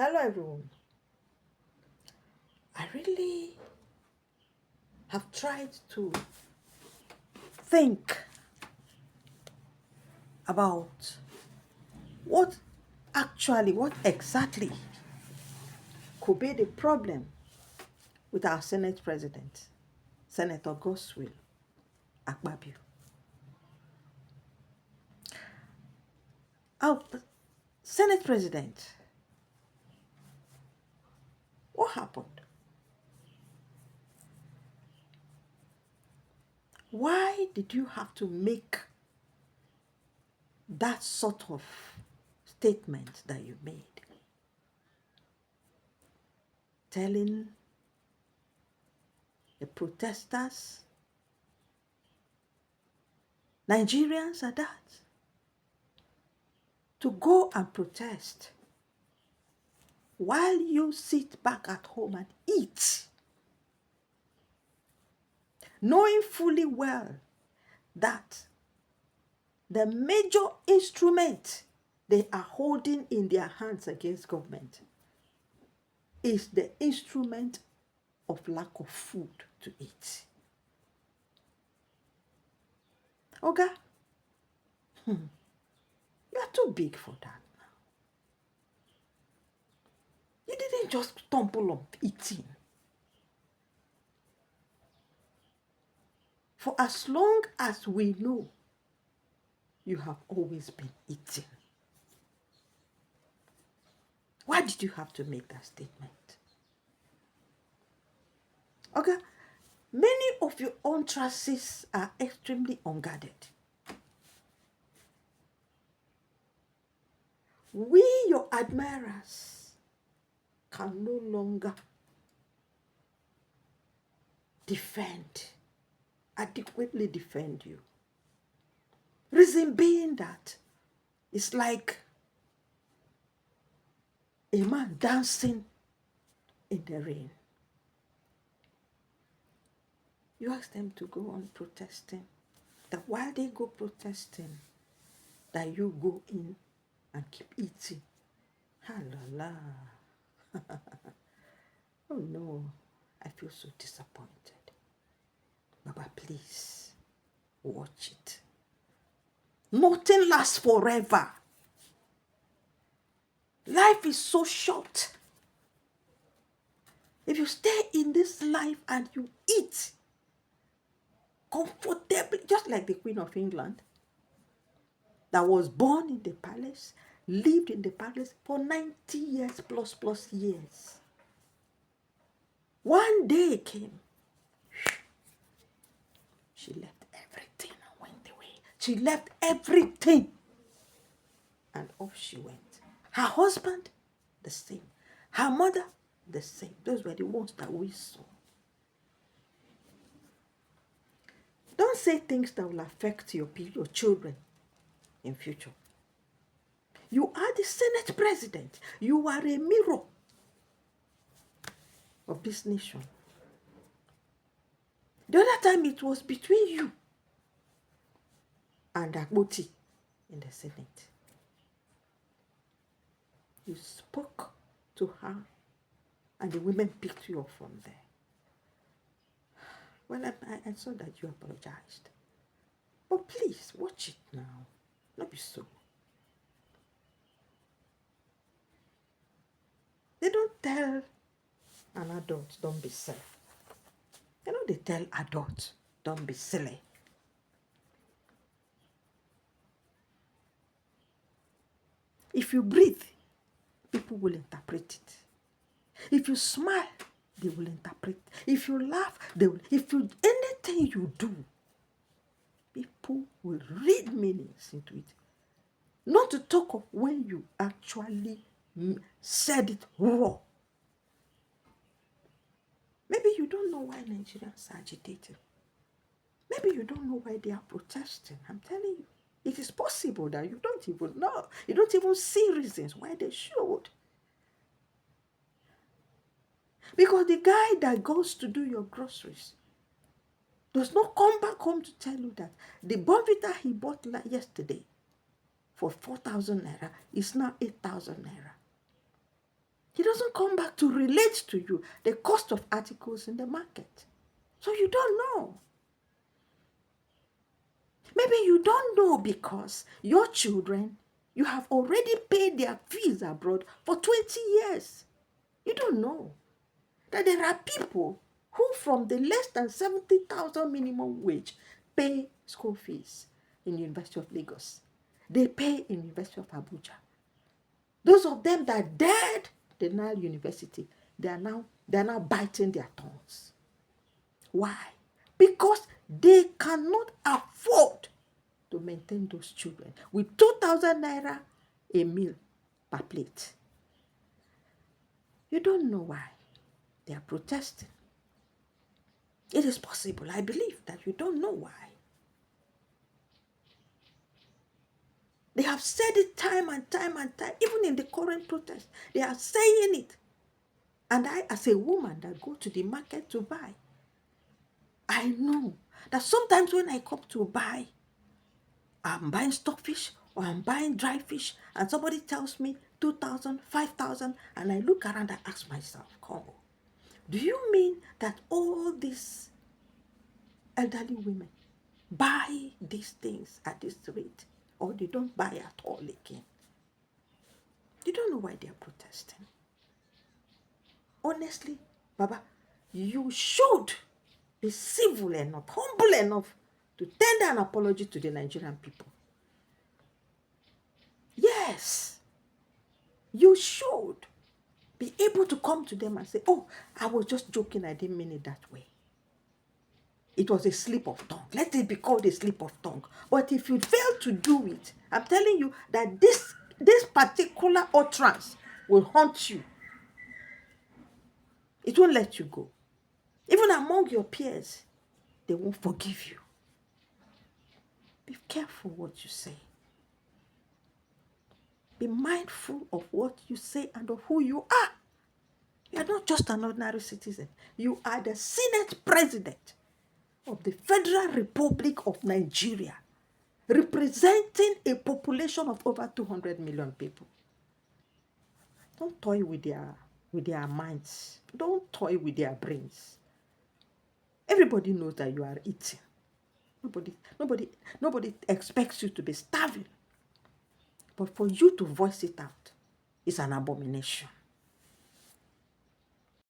Hello, everyone. I really have tried to think about what exactly could be the problem with our Senate President, Senator Godswll Akpabio. Our Senate President, what happened? Why did you have to make that sort of statement that you made? Telling the protesters, Nigerians at that, to go and protest while you sit back at home and eat, knowing fully well that the major instrument they are holding in their hands against government is the instrument of lack of food to eat. Oga, you are too big for that now. You didn't just stumble on eating. For as long as we know, you have always been eating. Why did you have to make that statement? Okay, many of your utterances are extremely unguarded. We, your admirers, can no longer adequately defend you. Reason being that it's like a man dancing in the rain. You ask them to go on protesting, that while they go protesting, that you go in and keep eating. Halala. Oh no, I feel so disappointed. Baba, please, watch it. Nothing lasts forever. Life is so short. If you stay in this life and you eat comfortably, just like the Queen of England, that was born in the palace, lived in the palace for 90 years plus years. One day came, she left everything and went away. She left everything and off she went. Her husband, the same. Her mother, the same. Those were the ones that we saw. Don't say things that will affect your children in future. You are the Senate President. You are a mirror of this nation. The other time it was between you and Agboti in the Senate. You spoke to her and the women picked you up from there. Well, I saw that you apologized. But please, watch it now. Not be so. They don't tell an adult, don't be silly. They tell adults, don't be silly. If you breathe, people will interpret it. If you smile, they will interpret. If you laugh, they will. Anything you do, people will read meanings into it. Not to talk of when you actually said it raw. Maybe you don't know why Nigerians are agitated. Maybe you don't know why they are protesting. I'm telling you, it is possible that you don't even know. You don't even see reasons why they should. Because the guy that goes to do your groceries does not come back home to tell you that the Bonvita he bought yesterday for 4,000 naira is now 8,000 naira. He doesn't come back to relate to you the cost of articles in the market. So you don't know. Maybe you don't know because your children, you have already paid their fees abroad for 20 years. You don't know that there are people who from the less than 70,000 minimum wage pay school fees in the University of Lagos. They pay in University of Abuja. Those of them that dared the Nile University, they are now biting their tongues. Why? Because they cannot afford to maintain those children with 2,000 naira a meal per plate. You don't know why they are protesting. It is possible, I believe, that you don't know why. They have said it time and time and time, even in the current protest. They are saying it. And I, as a woman that go to the market to buy, I know that sometimes when I come to buy, I'm buying stockfish or I'm buying dry fish, and somebody tells me 2,000, 5,000, and I look around and ask myself, Congo, do you mean that all these elderly women buy these things at this rate, or they don't buy at all again? You don't know why they are protesting. Honestly, Baba, you should be civil enough, humble enough to tender an apology to the Nigerian people. Yes, you should be able to come to them and say, oh, I was just joking, I didn't mean it that way. It was a slip of tongue. Let it be called a slip of tongue. But if you fail to do it, I'm telling you that this particular utterance will haunt you. It won't let you go. Even among your peers, they won't forgive you. Be careful what you say. Be mindful of what you say and of who you are. You are not just an ordinary citizen. You are the Senate President of the Federal Republic of Nigeria, representing a population of over 200 million people. Don't toy with their minds. Don't toy with their brains. Everybody knows that you are eating. Nobody expects you to be starving. But for you to voice it out is an abomination.